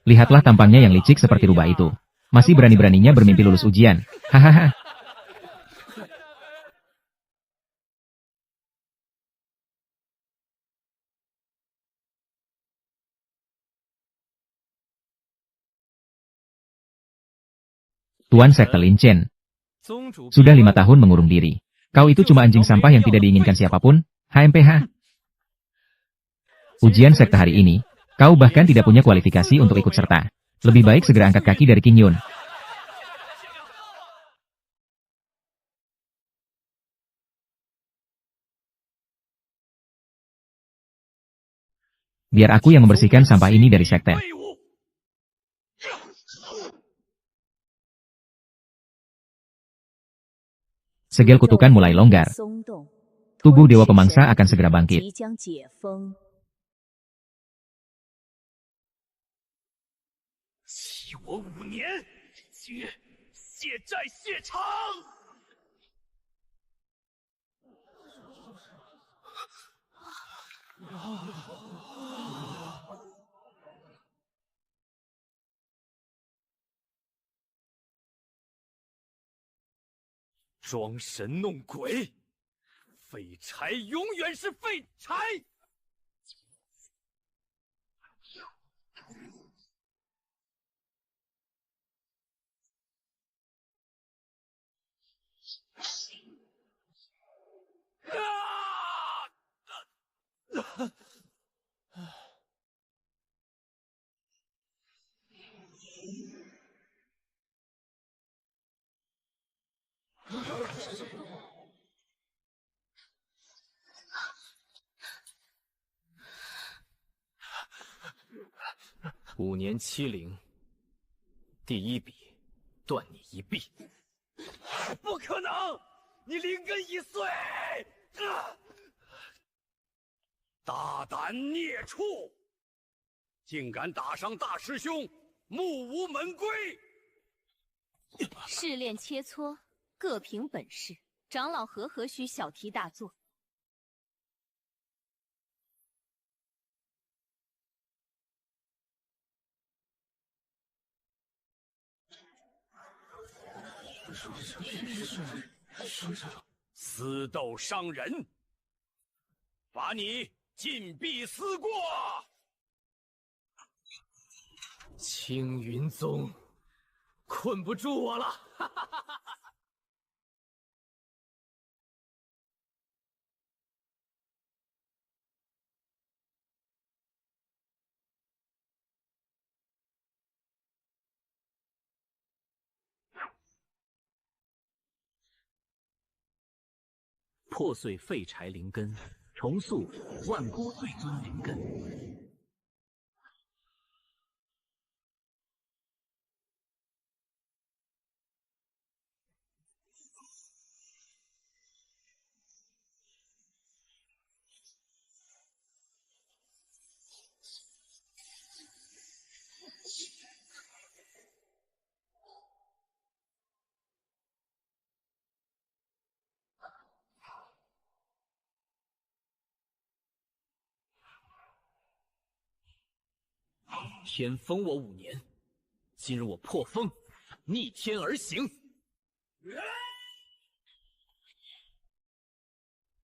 Lihatlah tampangnya yang licik seperti rubah itu. Masih berani-beraninya bermimpi lulus ujian. Hahaha. Tuan Sekte Lin Chen. Sudah 5 tahun mengurung diri. Kau itu cuma anjing sampah yang tidak diinginkan siapapun. HMPH. Ujian sekte hari ini, kau bahkan tidak punya kualifikasi untuk ikut serta. Lebih baik segera angkat kaki dari King Yun. Biar aku yang membersihkan sampah ini dari sekte. Segel kutukan mulai longgar. Tubuh Dewa Pemangsa akan segera bangkit.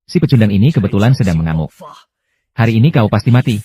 Si pecundang ini kebetulan sedang mengamuk. Hari ini kau pasti mati.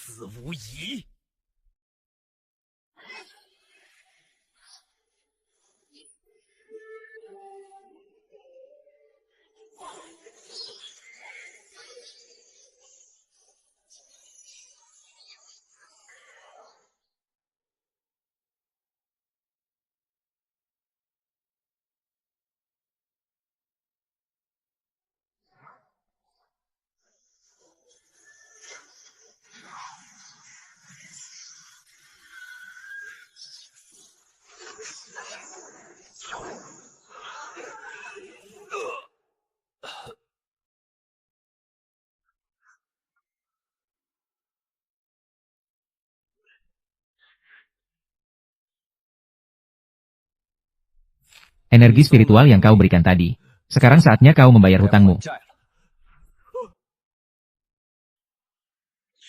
Energi spiritual yang kau berikan tadi. Sekarang saatnya kau membayar hutangmu.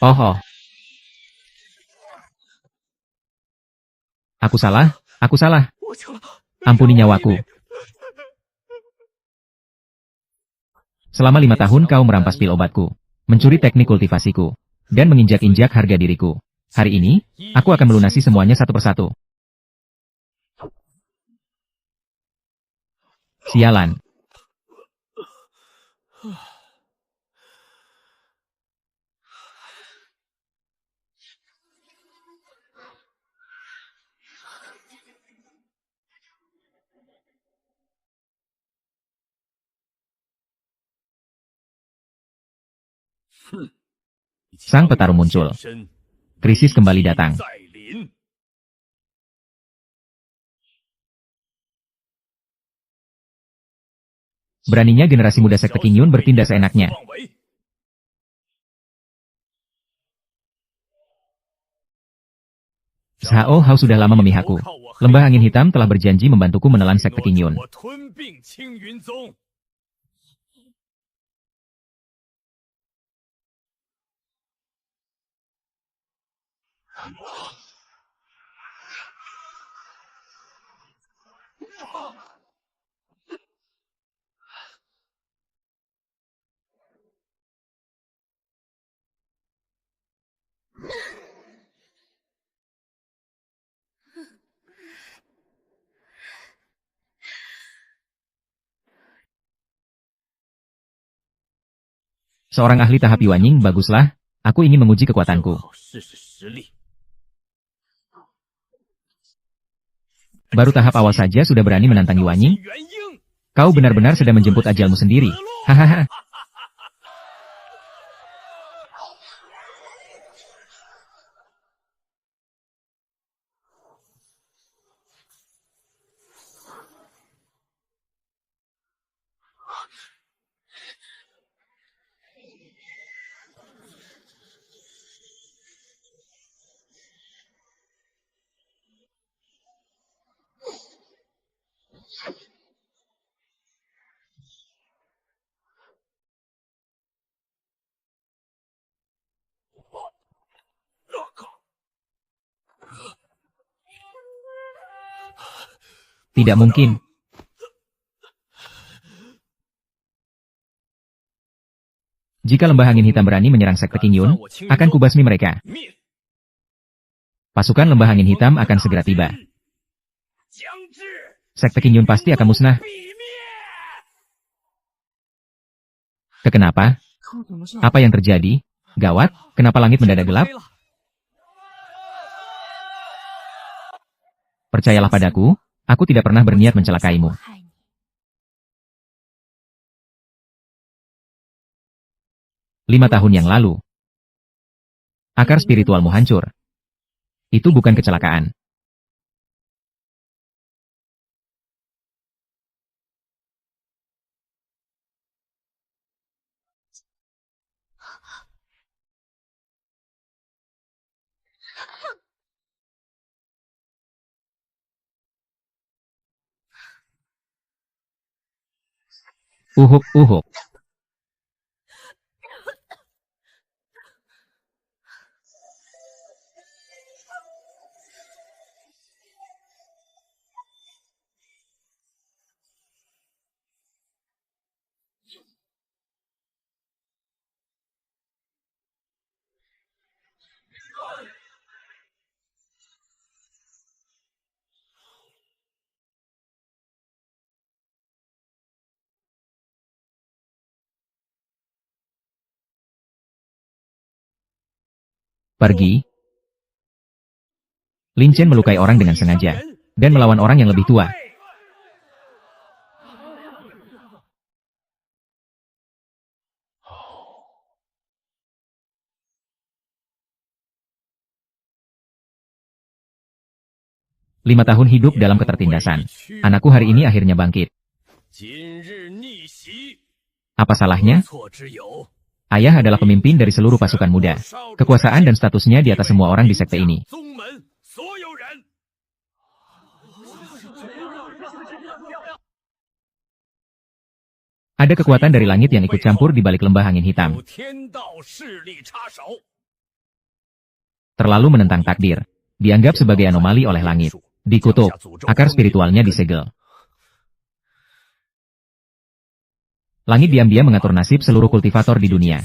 Oh. Aku salah, aku salah. Ampuni nyawaku. Selama 5 tahun kau merampas pil obatku, mencuri teknik kultivasiku, dan menginjak-injak harga diriku. Hari ini, aku akan melunasi semuanya satu persatu. Sialan. Sang petarung muncul. Krisis kembali datang. Beraninya generasi muda sekte Qingyun bertindak seenaknya. Shao Hao sudah lama memihakku. Lembah Angin Hitam telah berjanji membantuku menelan sekte Qingyun. Seorang ahli tahap Yuanying, baguslah. Aku ingin menguji kekuatanku. Baru tahap awal saja sudah berani menantang Yuanying? Kau benar-benar sedang menjemput ajalmu sendiri. Hahaha. Tidak mungkin. Jika lembah angin hitam berani menyerang sekte Qingyun, akan kubasmi mereka. Pasukan lembah angin hitam akan segera tiba. Sekte Qingyun pasti akan musnah. Kenapa? Apa yang terjadi? Gawat, kenapa langit mendadak gelap? Percayalah padaku, aku tidak pernah berniat mencelakaimu. Lima tahun yang lalu, akar spiritualmu hancur. Itu bukan kecelakaan. Uhuk, uhuk. Pergi. Lin Chen melukai orang dengan sengaja, dan melawan orang yang lebih tua. Lima tahun hidup dalam ketertindasan. Anakku hari ini akhirnya bangkit. Apa salahnya? Ayah adalah pemimpin dari seluruh pasukan muda. Kekuasaan dan statusnya di atas semua orang di sekte ini. Ada kekuatan dari langit yang ikut campur di balik lembah angin hitam. Terlalu menentang takdir. Dianggap sebagai anomali oleh langit. Dikutuk, akar spiritualnya disegel. Langit diam-diam mengatur nasib seluruh kultivator di dunia.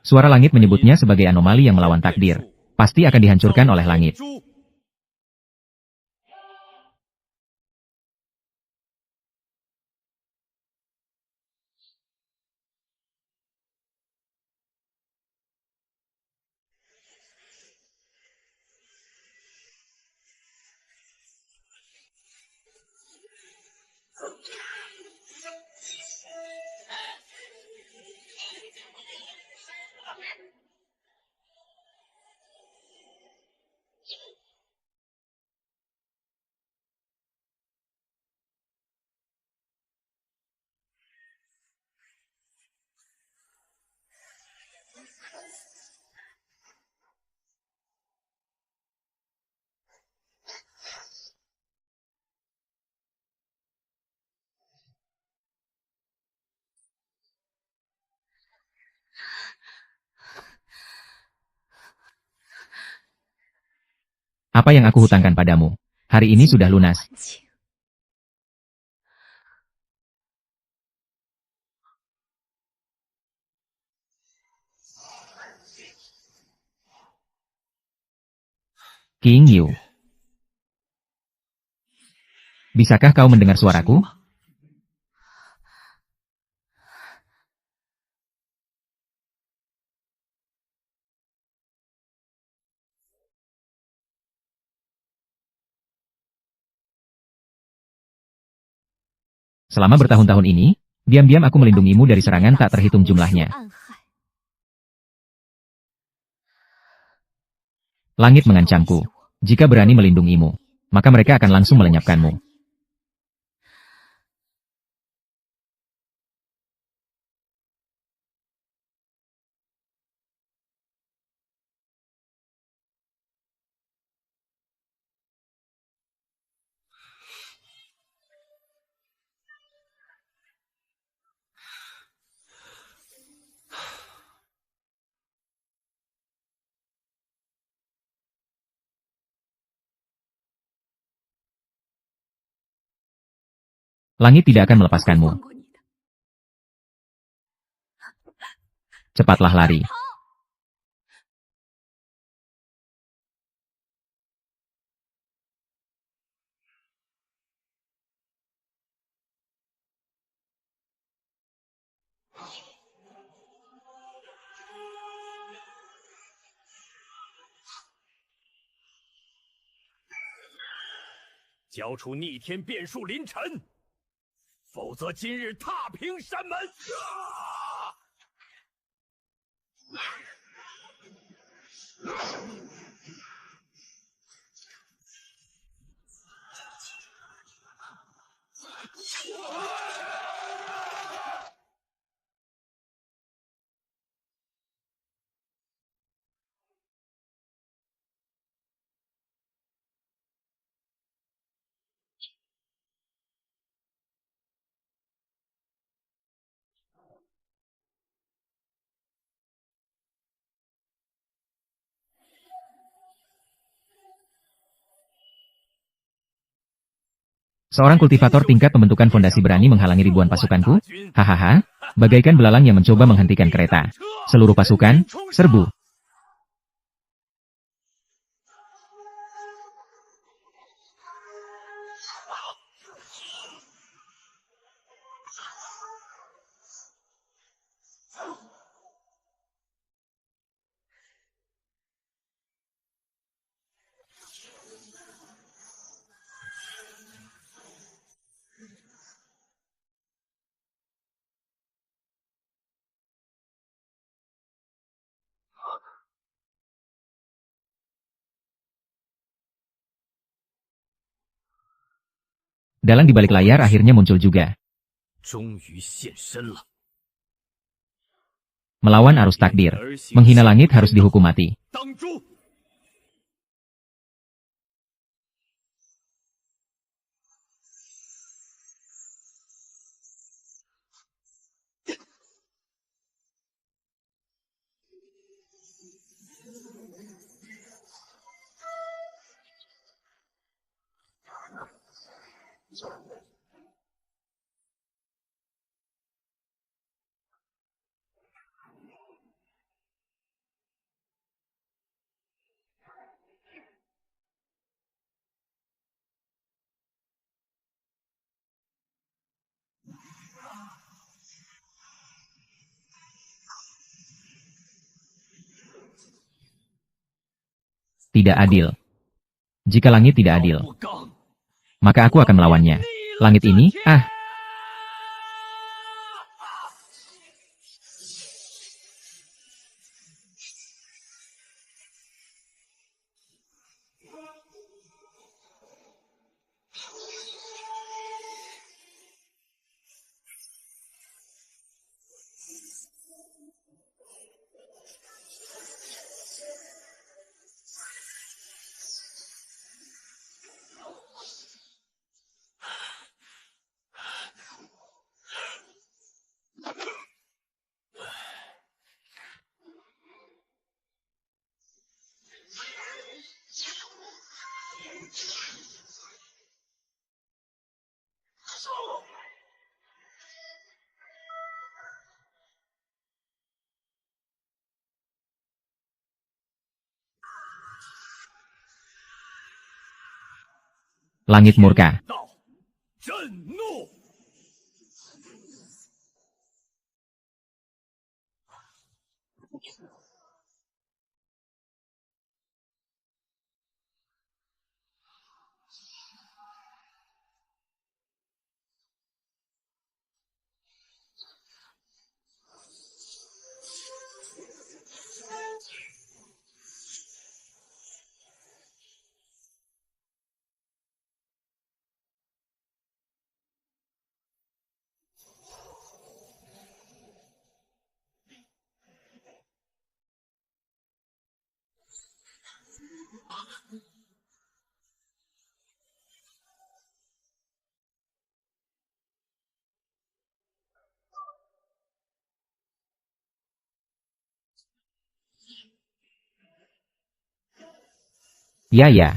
Suara langit menyebutnya sebagai anomali yang melawan takdir. Pasti akan dihancurkan oleh langit. Apa yang aku hutangkan padamu? Hari ini sudah lunas. King Yu. Bisakah kau mendengar suaraku? Selama bertahun-tahun ini, diam-diam aku melindungimu dari serangan tak terhitung jumlahnya. Langit mengancamku. Jika berani melindungimu, maka mereka akan langsung melenyapkanmu. Langit tidak akan melepaskanmu. Cepatlah lari. Seorang kultivator tingkat pembentukan fondasi berani menghalangi ribuan pasukanku? Hahaha, bagaikan belalang yang mencoba menghentikan kereta. Seluruh pasukan, serbu. Dalang di balik layar akhirnya muncul juga. Melawan arus takdir, menghina langit harus dihukum mati. Tidak adil. Jika langit tidak adil, maka aku akan melawannya. Langit ini, langit murka. Ya.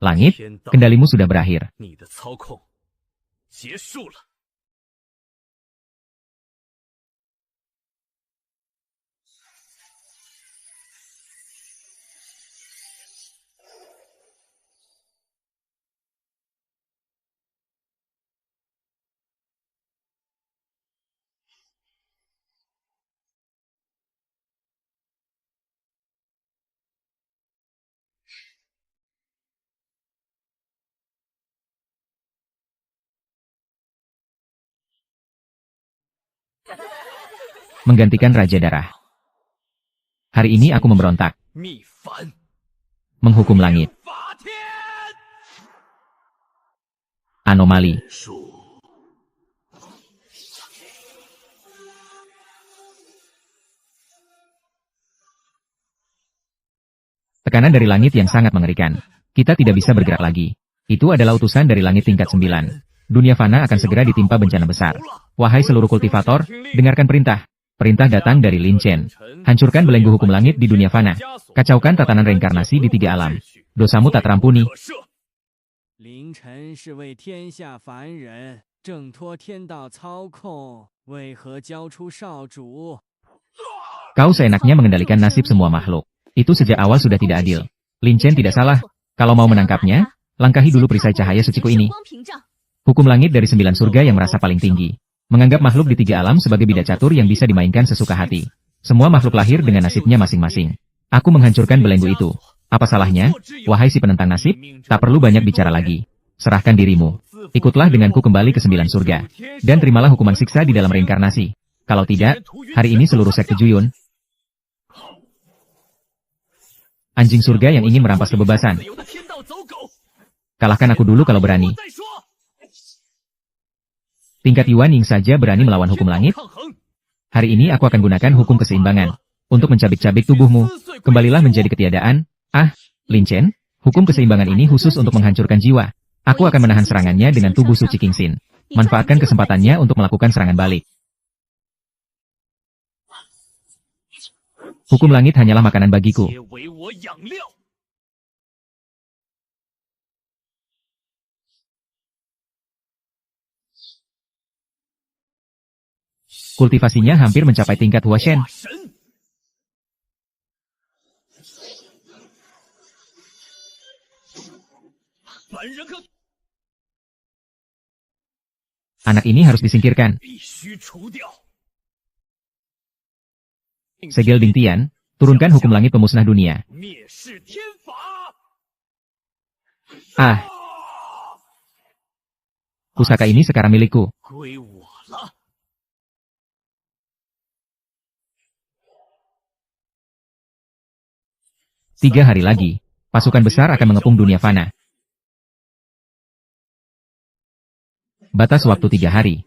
Langit, kendalimu sudah berakhir. Menggantikan Raja Darah. Hari ini aku memberontak. Menghukum langit. Anomali. Tekanan dari langit yang sangat mengerikan. Kita tidak bisa bergerak lagi. Itu adalah utusan dari langit tingkat 9. Dunia fana akan segera ditimpa bencana besar. Wahai seluruh kultivator, dengarkan perintah. Perintah datang dari Lin Chen. Hancurkan belenggu hukum langit di dunia fana. Kacaukan tatanan reinkarnasi di 3 alam. Dosamu tak terampuni. Lin Chen 是为天下凡人挣脱天道操控，为何交出少主？ Kau seenaknya mengendalikan nasib semua makhluk. Itu sejak awal sudah tidak adil. Lin Chen tidak salah. Kalau mau menangkapnya, langkahi dulu perisai cahaya suciku ini. Hukum langit dari 9 surga yang merasa paling tinggi. Menganggap makhluk di 3 alam sebagai bidak catur yang bisa dimainkan sesuka hati. Semua makhluk lahir dengan nasibnya masing-masing. Aku menghancurkan belenggu itu. Apa salahnya? Wahai si penentang nasib, tak perlu banyak bicara lagi. Serahkan dirimu. Ikutlah denganku kembali ke 9 surga. Dan terimalah hukuman siksa di dalam reinkarnasi. Kalau tidak, hari ini seluruh sekte Juyun anjing surga yang ingin merampas kebebasan. Kalahkan aku dulu kalau berani. Tingkat Yuan Ying saja berani melawan hukum langit. Hari ini aku akan gunakan hukum keseimbangan. Untuk mencabik-cabik tubuhmu. Kembalilah menjadi ketiadaan. Ah, Lin Chen, hukum keseimbangan ini khusus untuk menghancurkan jiwa. Aku akan menahan serangannya dengan tubuh suci King Xin. Manfaatkan kesempatannya untuk melakukan serangan balik. Hukum langit hanyalah makanan bagiku. Kultivasinya hampir mencapai tingkat Huashen. Anak ini harus disingkirkan. Segel Dingtian, turunkan hukum langit pemusnah dunia. Ah. Pusaka ini sekarang milikku. 3 hari lagi, pasukan besar akan mengepung dunia fana. Batas waktu 3 hari.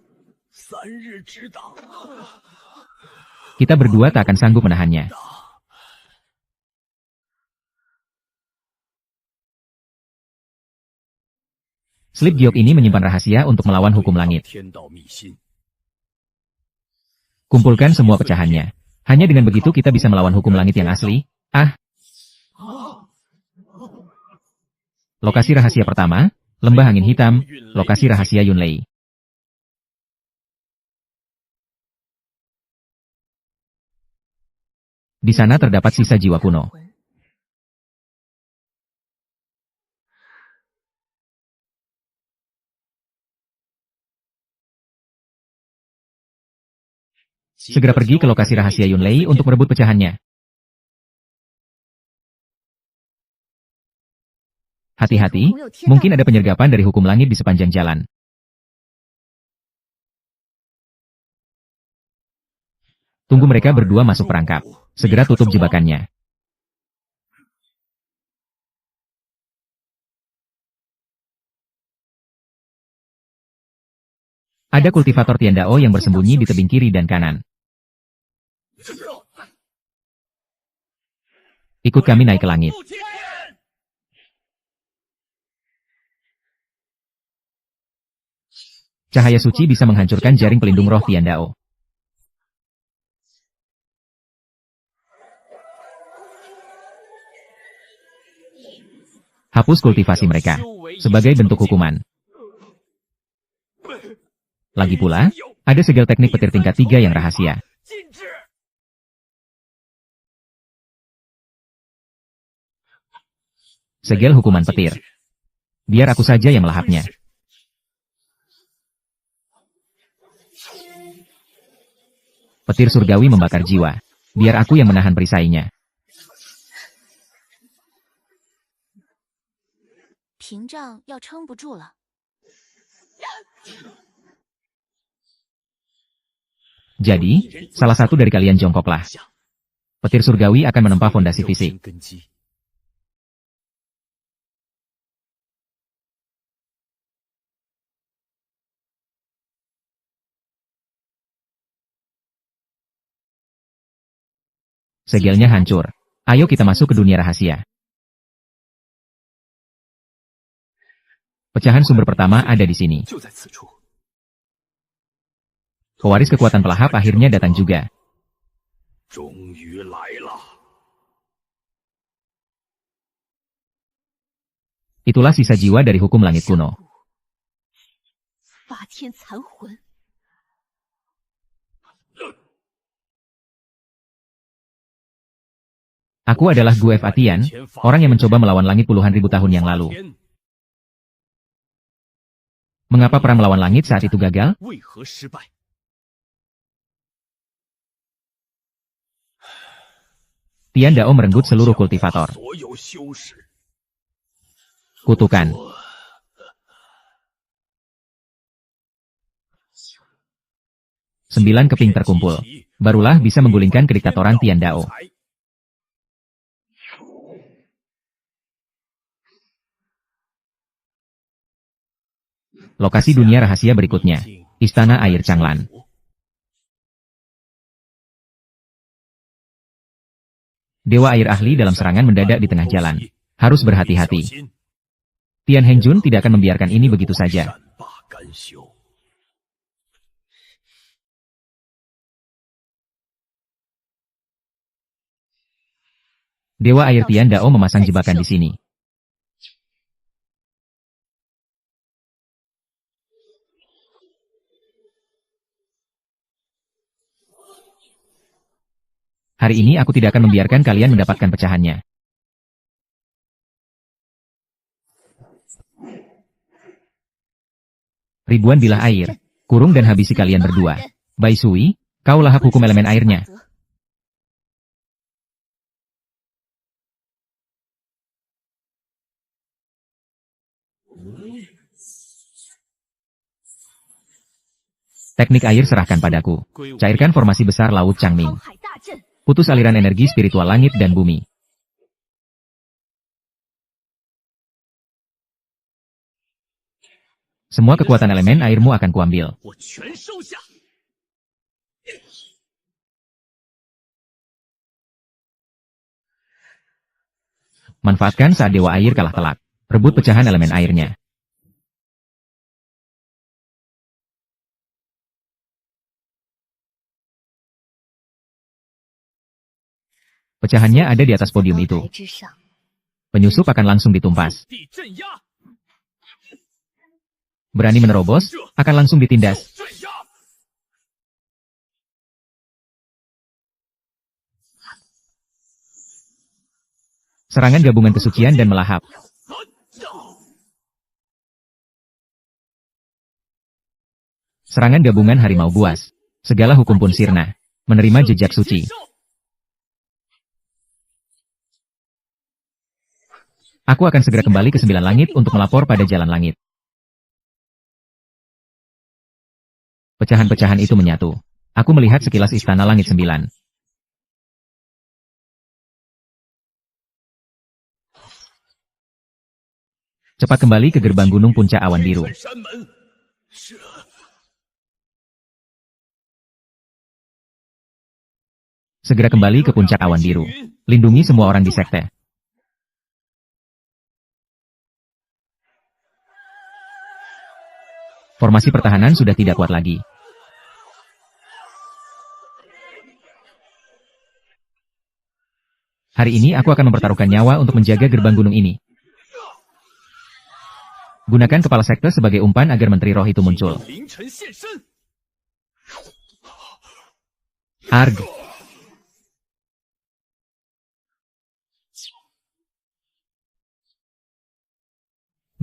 Kita berdua tak akan sanggup menahannya. Slip giok ini menyimpan rahasia untuk melawan hukum langit. Kumpulkan semua pecahannya. Hanya dengan begitu kita bisa melawan hukum langit yang asli. Ah. Lokasi rahasia pertama, lembah angin hitam, lokasi rahasia Yunlei. Di sana terdapat sisa jiwa kuno. Segera pergi ke lokasi rahasia Yunlei untuk merebut pecahannya. Hati-hati, mungkin ada penyergapan dari hukum langit di sepanjang jalan. Tunggu mereka berdua masuk perangkap. Segera tutup jebakannya. Ada kultivator Tiandao yang bersembunyi di tebing kiri dan kanan. Ikut kami naik ke langit. Cahaya suci bisa menghancurkan jaring pelindung roh Tiandao. Hapus kultivasi mereka, sebagai bentuk hukuman. Lagi pula, ada segel teknik petir tingkat 3 yang rahasia. Segel hukuman petir. Biar aku saja yang melahapnya. Petir surgawi membakar jiwa. Biar aku yang menahan perisainya. Jadi, salah satu dari kalian jongkoklah. Petir surgawi akan menempa fondasi fisik. Segelnya hancur. Ayo kita masuk ke dunia rahasia. Pecahan sumber pertama ada di sini. Pewaris kekuatan pelahap akhirnya datang juga. Itulah sisa jiwa dari hukum langit kuno. Aku adalah Gu Fatian, orang yang mencoba melawan langit puluhan ribu tahun yang lalu. Mengapa perang melawan langit saat itu gagal? Tian Dao merenggut seluruh kultivator. Kutukan. Sembilan keping terkumpul. Barulah bisa menggulingkan kediktatoran Tian Dao. Lokasi dunia rahasia berikutnya. Istana Air Changlan. Dewa air ahli dalam serangan mendadak di tengah jalan. Harus berhati-hati. Tian Hengjun tidak akan membiarkan ini begitu saja. Dewa air Tian Dao memasang jebakan di sini. Hari ini aku tidak akan membiarkan kalian mendapatkan pecahannya. Ribuan bilah air. Kurung dan habisi kalian berdua. Bai Sui, kau lahap hukum elemen airnya. Teknik air serahkan padaku. Cairkan formasi besar Laut Changming. Putus aliran energi spiritual langit dan bumi. Semua kekuatan elemen airmu akan kuambil. Manfaatkan saat dewa air kalah telak. Rebut pecahan elemen airnya. Pecahannya ada di atas podium itu. Penyusup akan langsung ditumpas. Berani menerobos, akan langsung ditindas. Serangan gabungan kesucian dan melahap. Serangan gabungan harimau buas. Segala hukum pun sirna. Menerima jejak suci. Aku akan segera kembali ke 9 langit untuk melapor pada jalan langit. Pecahan-pecahan itu menyatu. Aku melihat sekilas istana langit 9. Cepat kembali ke gerbang gunung puncak awan biru. Segera kembali ke puncak awan biru. Lindungi semua orang di sekte. Formasi pertahanan sudah tidak kuat lagi. Hari ini aku akan mempertaruhkan nyawa untuk menjaga gerbang gunung ini. Gunakan kepala sekte sebagai umpan agar menteri roh itu muncul. Arg.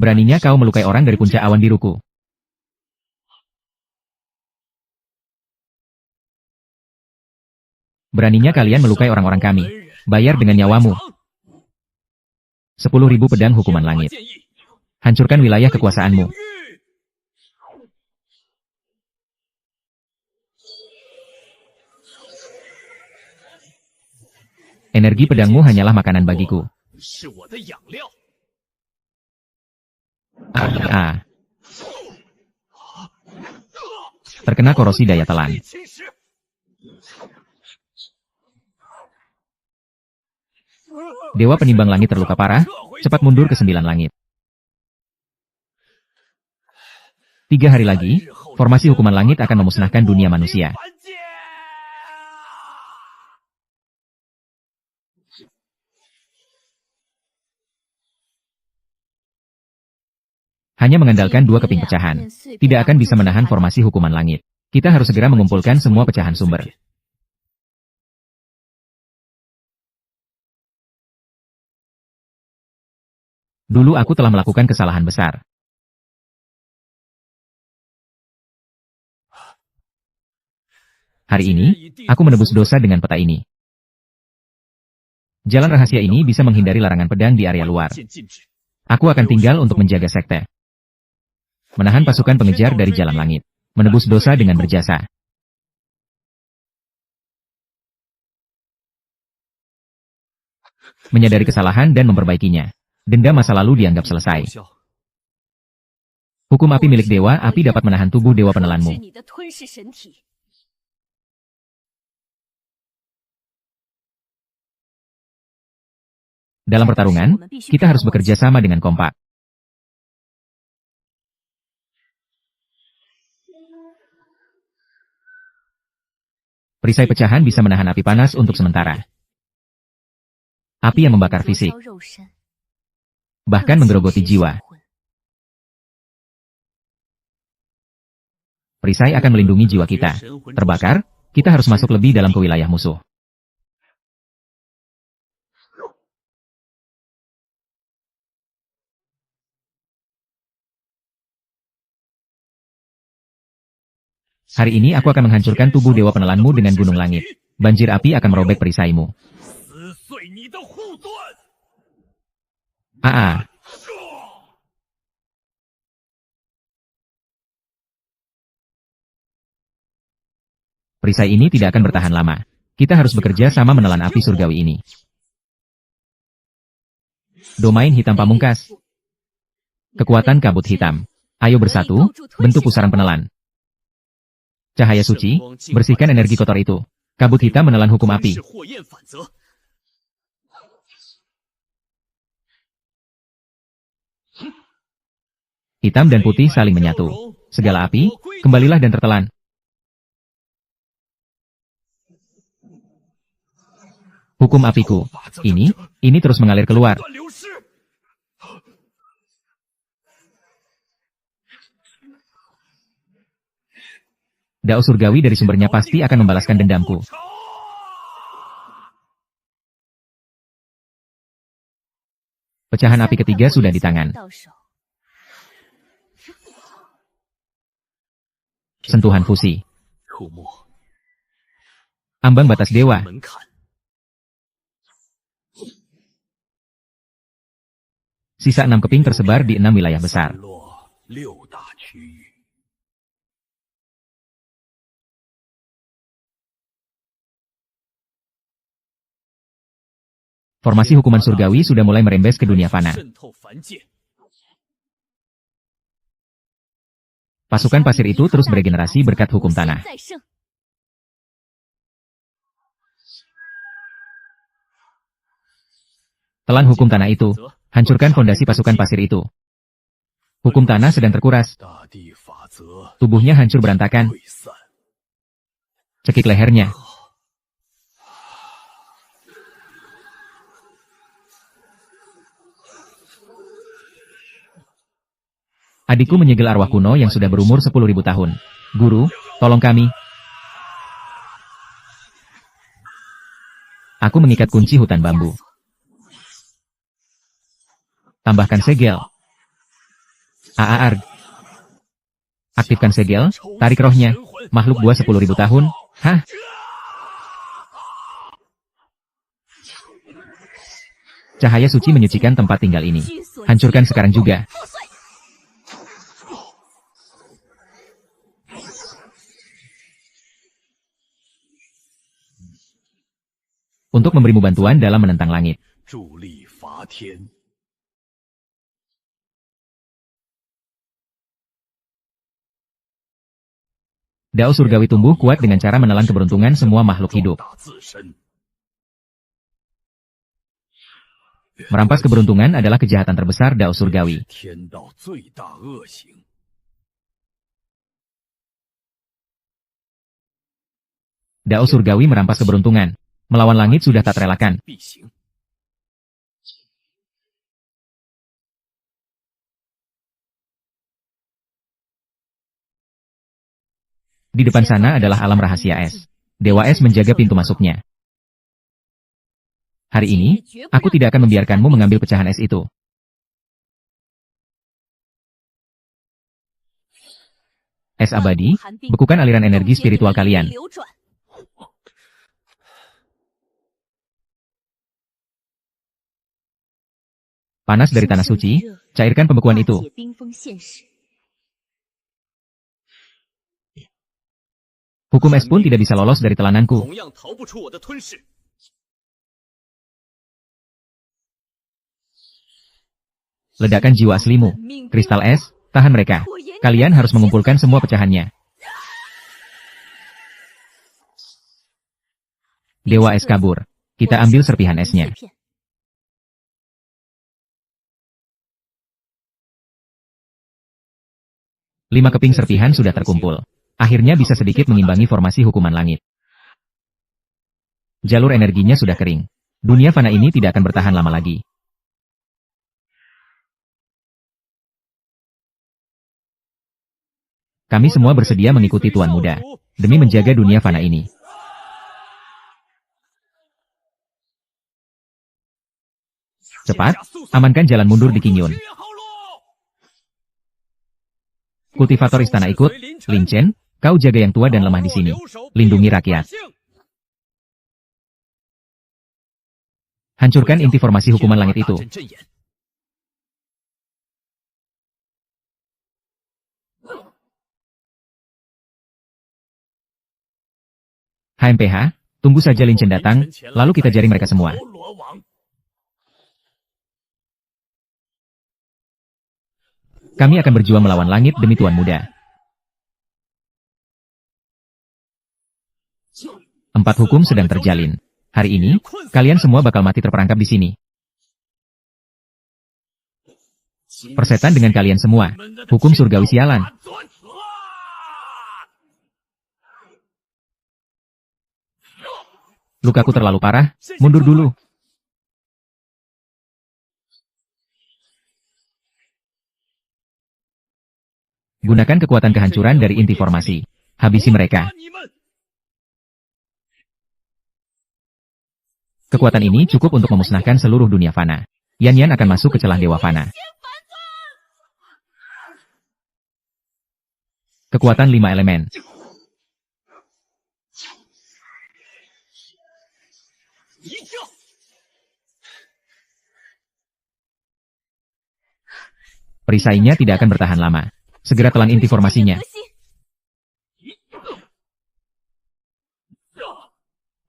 Beraninya kau melukai orang dari puncak awan biruku. Beraninya kalian melukai orang-orang kami. Bayar dengan nyawamu. 10.000 pedang hukuman langit. Hancurkan wilayah kekuasaanmu. Energi pedangmu hanyalah makanan bagiku. Terkena korosi daya telan. Dewa penimbang langit terluka parah, cepat mundur ke 9 langit. 3 hari lagi, formasi hukuman langit akan memusnahkan dunia manusia. Hanya mengandalkan 2 keping pecahan, tidak akan bisa menahan formasi hukuman langit. Kita harus segera mengumpulkan semua pecahan sumber. Dulu aku telah melakukan kesalahan besar. Hari ini, aku menebus dosa dengan peta ini. Jalan rahasia ini bisa menghindari larangan pedang di area luar. Aku akan tinggal untuk menjaga sekte. Menahan pasukan pengejar dari jalan langit. Menebus dosa dengan berjasa. Menyadari kesalahan dan memperbaikinya. Denda masa lalu dianggap selesai. Hukum api milik dewa api dapat menahan tubuh dewa penelanmu. Dalam pertarungan, kita harus bekerja sama dengan kompak. Perisai pecahan bisa menahan api panas untuk sementara. Api yang membakar fisik. Bahkan menggerogoti jiwa. Perisai akan melindungi jiwa kita. Terbakar, kita harus masuk lebih dalam ke wilayah musuh. Hari ini aku akan menghancurkan tubuh dewa penelanmu dengan gunung langit. Banjir api akan merobek perisaimu. Aa. Perisai ini tidak akan bertahan lama. Kita harus bekerja sama menelan api surgawi ini. Domain hitam pamungkas. Kekuatan kabut hitam. Ayo bersatu, bentuk pusaran penelan. Cahaya suci, bersihkan energi kotor itu. Kabut hitam menelan hukum api. Hitam dan putih saling menyatu. Segala api, kembalilah dan tertelan. Hukum apiku. Ini terus mengalir keluar. Dao surgawi dari sumbernya pasti akan membalaskan dendamku. Pecahan api ketiga sudah di tangan. Sentuhan fusi. Ambang batas dewa. Sisa 6 keping tersebar di 6 wilayah besar. Formasi hukuman surgawi sudah mulai merembes ke dunia fana. Pasukan pasir itu terus beregenerasi berkat hukum tanah. Telan hukum tanah itu, hancurkan fondasi pasukan pasir itu. Hukum tanah sedang terkuras. Tubuhnya hancur berantakan. Cekik lehernya. Adikku menyegel arwah kuno yang sudah berumur 10.000 tahun. Guru, tolong kami. Aku mengikat kunci hutan bambu. Tambahkan segel. Aar. Aktifkan segel, tarik rohnya. Makhluk buah 10.000 tahun. Hah? Cahaya suci menyucikan tempat tinggal ini. Hancurkan sekarang juga. Untuk memberimu bantuan dalam menentang langit. Dao surgawi tumbuh kuat dengan cara menelan keberuntungan semua makhluk hidup. Merampas keberuntungan adalah kejahatan terbesar Dao surgawi. Dao surgawi merampas keberuntungan. Melawan langit sudah tak terelakkan. Di depan sana adalah alam rahasia es. Dewa es menjaga pintu masuknya. Hari ini, aku tidak akan membiarkanmu mengambil pecahan es itu. Es abadi, bekukan aliran energi spiritual kalian. Panas dari tanah suci, cairkan pembekuan itu. Hukum es pun tidak bisa lolos dari telananku. Ledakan jiwa aslimu. Kristal es, tahan mereka. Kalian harus mengumpulkan semua pecahannya. Dewa es kabur. Kita ambil serpihan esnya. Lima keping serpihan sudah terkumpul. Akhirnya bisa sedikit mengimbangi formasi hukuman langit. Jalur energinya sudah kering. Dunia fana ini tidak akan bertahan lama lagi. Kami semua bersedia mengikuti Tuan Muda, demi menjaga dunia fana ini. Cepat, amankan jalan mundur di Qingyun. Kultivator istana ikut, Lin Chen, kau jaga yang tua dan lemah di sini. Lindungi rakyat. Hancurkan inti formasi hukuman langit itu. HMPH, tunggu saja Lin Chen datang, lalu kita jaring mereka semua. Kami akan berjuang melawan langit demi Tuan Muda. 4 hukum sedang terjalin. Hari ini, kalian semua bakal mati terperangkap di sini. Persetan dengan kalian semua. Hukum surgawi sialan. Lukaku terlalu parah, mundur dulu. Gunakan kekuatan kehancuran dari inti formasi. Habisi mereka. Kekuatan ini cukup untuk memusnahkan seluruh dunia fana. Yan akan masuk ke celah Dewa Fana. Kekuatan 5 elemen. Perisainya tidak akan bertahan lama. Segera telan inti formasinya.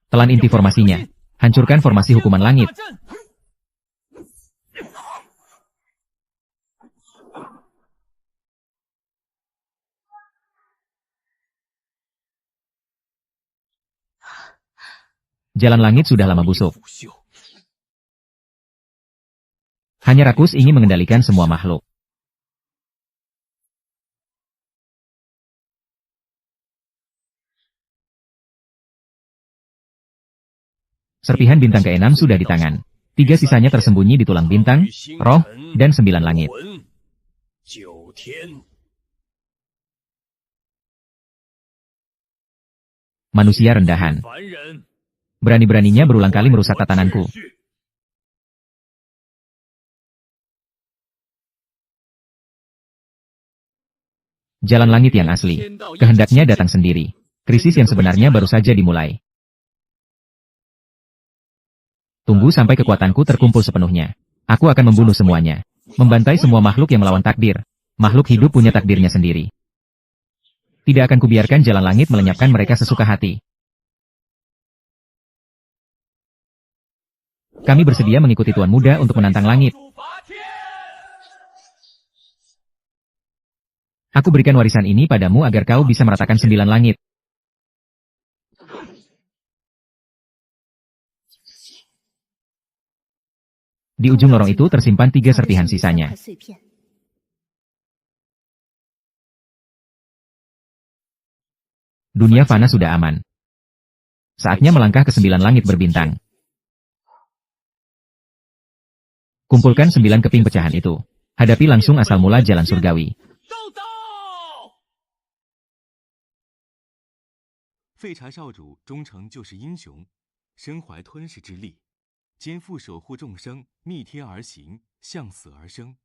Telan inti formasinya. Hancurkan formasi hukuman langit. Jalan langit sudah lama busuk. Hanya Rakus ingin mengendalikan semua makhluk. Serpihan bintang ke-6 sudah di tangan. 3 sisanya tersembunyi di tulang bintang, roh, dan 9 langit. Manusia rendahan. Berani-beraninya berulang kali merusak tatananku. Jalan langit yang asli. Kehendaknya datang sendiri. Krisis yang sebenarnya baru saja dimulai. Tunggu sampai kekuatanku terkumpul sepenuhnya. Aku akan membunuh semuanya. Membantai semua makhluk yang melawan takdir. Makhluk hidup punya takdirnya sendiri. Tidak akan kubiarkan jalan langit melenyapkan mereka sesuka hati. Kami bersedia mengikuti Tuan Muda untuk menantang langit. Aku berikan warisan ini padamu agar kau bisa meratakan 9 langit. Di ujung lorong itu tersimpan 3 serpihan sisanya. Dunia fana sudah aman. Saatnya melangkah ke 9 langit berbintang. Kumpulkan 9 keping pecahan itu. Hadapi langsung asal mula jalan surgawi. 废柴少主终诚就是英雄，身怀吞噬之力，肩负守护众生，逆天而行，向死而生。